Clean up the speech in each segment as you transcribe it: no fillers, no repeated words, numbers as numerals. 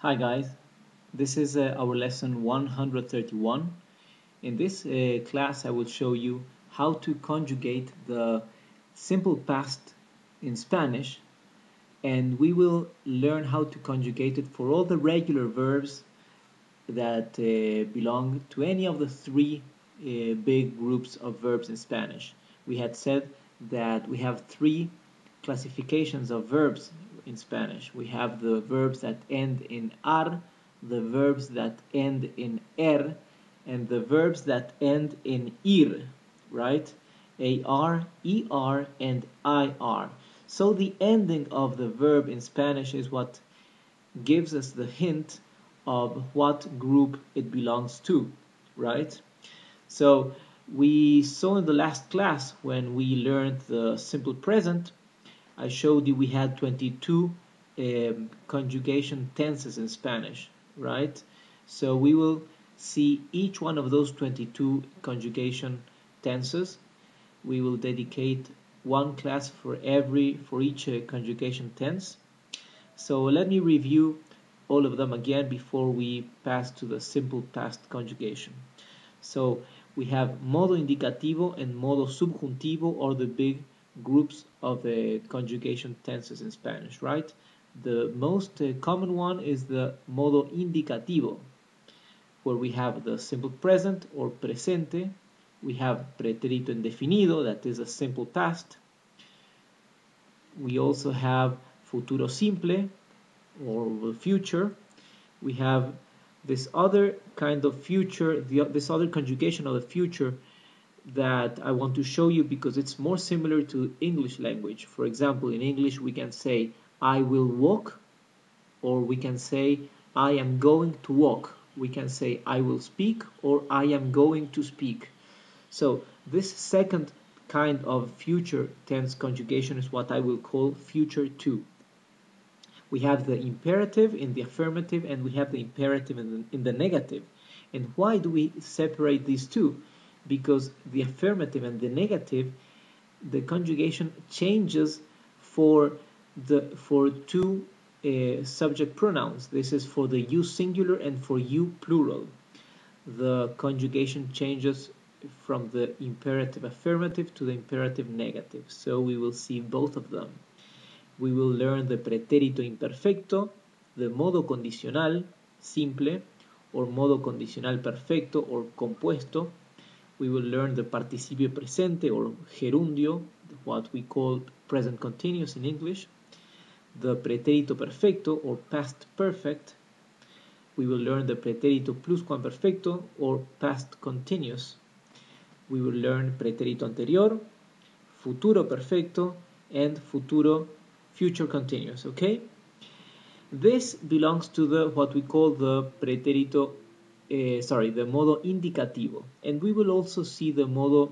Hi guys, this is our lesson 131. In this class I will show you how to conjugate the simple past in Spanish, and we will learn how to conjugate it for all the regular verbs that belong to any of the three big groups of verbs in Spanish. We had said that we have three classifications of verbs in Spanish. We have the verbs that end in ar, the verbs that end in er, and the verbs that end in ir, right? AR, ER, and IR. So the ending of the verb in Spanish is what gives us the hint of what group it belongs to, right? So we saw in the last class when we learned the simple present, I showed you we had 22 conjugation tenses in Spanish, right? So we will see each one of those 22 conjugation tenses. We will dedicate one class for each conjugation tense. So let me review all of them again before we pass to the simple past conjugation. So we have modo indicativo and modo subjuntivo, or the big groups of conjugation tenses in Spanish, right? The most common one is the modo indicativo, where we have the simple present or presente. We have pretérito indefinido, that is a simple past. We also have futuro simple, or the future. We have this other kind of future, this other conjugation of the future that I want to show you because it's more similar to English language. For example, in English we can say I will walk, or we can say I am going to walk. We can say I will speak, or I am going to speak. So this second kind of future tense conjugation is what I will call future 2. We have the imperative in the affirmative, and we have the imperative in the negative. And why do we separate these two? Because the affirmative and the negative, the conjugation changes for two subject pronouns. This is for the you singular and for you plural. The conjugation changes from the imperative affirmative to the imperative negative. So we will see both of them. We will learn the pretérito imperfecto, the modo condicional simple, or modo condicional perfecto, or compuesto. We will learn the participio presente, or gerundio, what we call present continuous in English. The pretérito perfecto, or past perfect. We will learn the pretérito pluscuamperfecto, or past continuous. We will learn pretérito anterior, futuro perfecto, and futuro future continuous, okay? This belongs to the what we call the pretérito, the modo indicativo, and we will also see the modo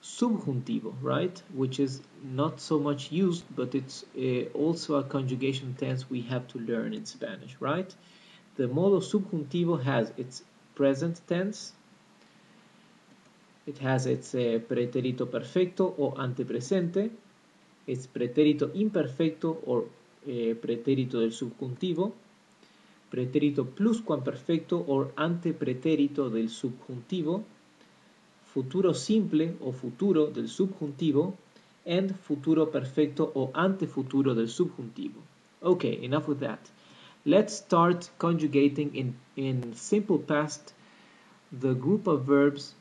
subjuntivo, right? Which is not so much used, but it's also a conjugation tense we have to learn in Spanish, right? The modo subjuntivo has its present tense, it has its pretérito perfecto o antepresente, its pretérito imperfecto o pretérito del subjuntivo, pretérito pluscuamperfecto o antepretérito del subjuntivo, futuro simple o futuro del subjuntivo, and futuro perfecto o antefuturo del subjuntivo. Okay, enough with that. Let's start conjugating in simple past the group of verbs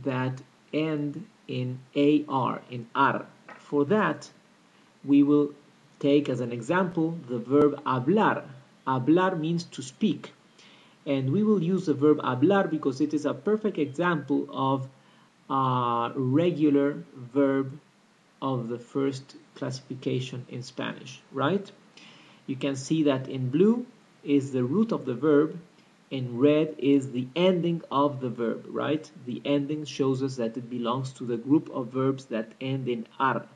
that end in AR, in ar. For that, we will take as an example the verb hablar. Hablar means to speak. And we will use the verb hablar because it is a perfect example of a regular verb of the first classification in Spanish, right? You can see that in blue is the root of the verb, in red is the ending of the verb, right? The ending shows us that it belongs to the group of verbs that end in ar.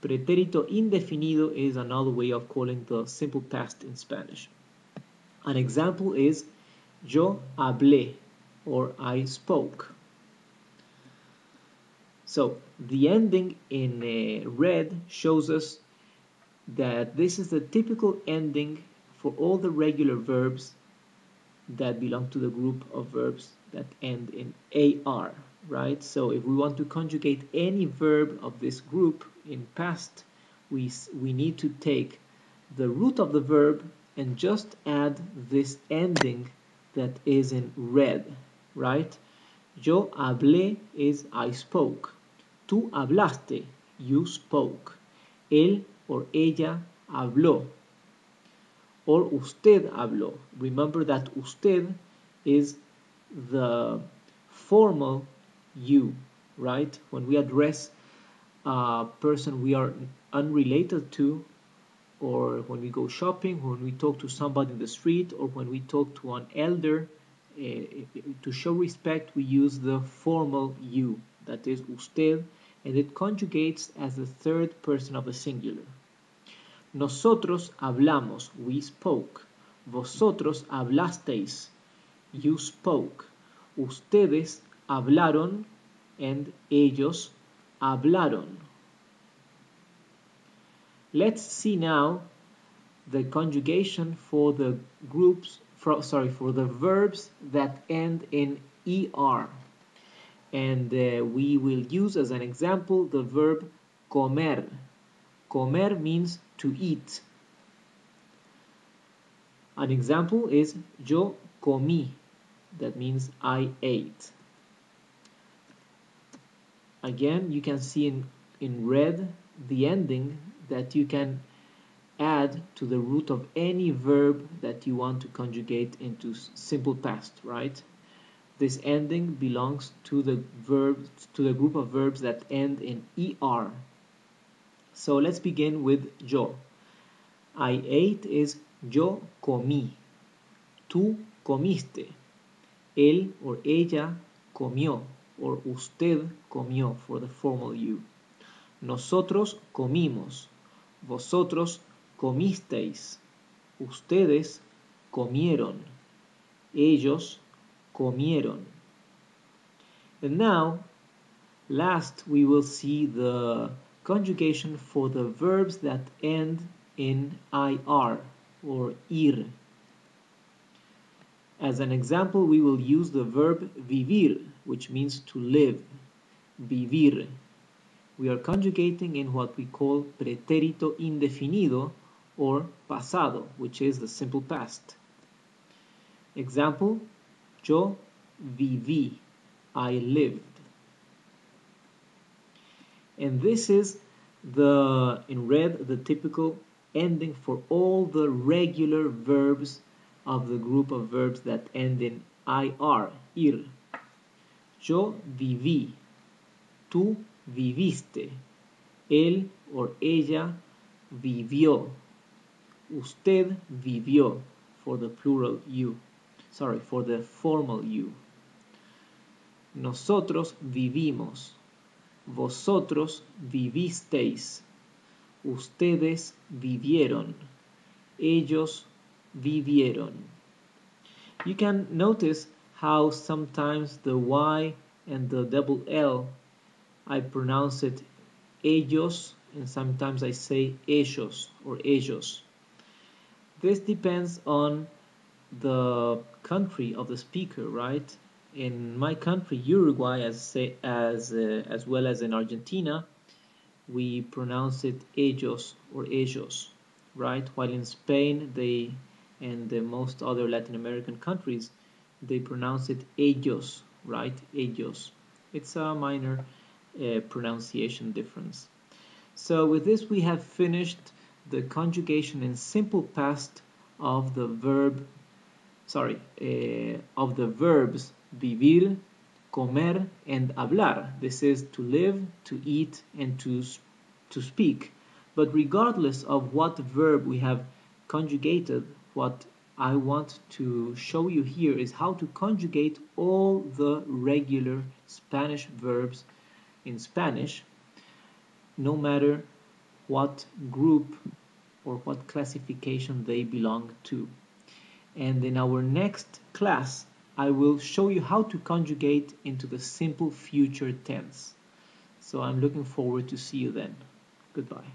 Pretérito indefinido is another way of calling the simple past in Spanish. An example is yo hablé, or I spoke. So the ending in red shows us that this is the typical ending for all the regular verbs that belong to the group of verbs that end in AR, right? So if we want to conjugate any verb of this group in past, we need to take the root of the verb and just add this ending that is in red, right? Yo hablé is I spoke. Tú hablaste, you spoke. Él or ella habló. Or usted habló. Remember that usted is the formal you, right? When we address a person we are unrelated to, or when we go shopping, when we talk to somebody in the street, or when we talk to an elder, to show respect, we use the formal you, that is usted, and it conjugates as the third person of the singular. Nosotros hablamos, we spoke. Vosotros hablasteis, you spoke. Ustedes hablaron, and ellos hablaron. Let's see now the conjugation for the for the verbs that end in ER. And we will use as an example the verb comer. Comer means to eat. An example is yo comí. That means I ate. Again, you can see in red the ending that you can add to the root of any verb that you want to conjugate into simple past, right? This ending belongs to the group of verbs that end in ER. So let's begin with yo. I ate is yo comí. Tú comiste. Él or ella comió, or usted comió for the formal you. Nosotros comimos. Vosotros comisteis. Ustedes comieron. Ellos comieron. And now, last we will see the conjugation for the verbs that end in IR or ir. As an example, we will use the verb vivir, which means to live. Vivir. We are conjugating in what we call Pretérito Indefinido or pasado, which is the simple past. Example, yo viví, I lived. And this is in red, the typical ending for all the regular verbs of the group of verbs that end in IR, ir. Yo viví, tú viviste, él or ella vivió, usted vivió, for the plural you. For the formal you. Nosotros vivimos, vosotros vivisteis, ustedes vivieron, ellos vivieron. You can notice how sometimes the Y and the double L, I pronounce it ellos, and sometimes I say ellos or ellos. This depends on the country of the speaker, right? In my country, Uruguay, as well as in Argentina, we pronounce it ellos or ellos, right? While in Spain, and most other Latin American countries, they pronounce it ellos, right? Ellos. It's a minor pronunciation difference. So with this, we have finished the conjugation in simple past of the verbs vivir, comer, and hablar. This is to live, to eat, and to speak. But regardless of what verb we have conjugated, what I want to show you here is how to conjugate all the regular Spanish verbs in Spanish, no matter what group or what classification they belong to. And in our next class, I will show you how to conjugate into the simple future tense. So I'm looking forward to see you then. Goodbye.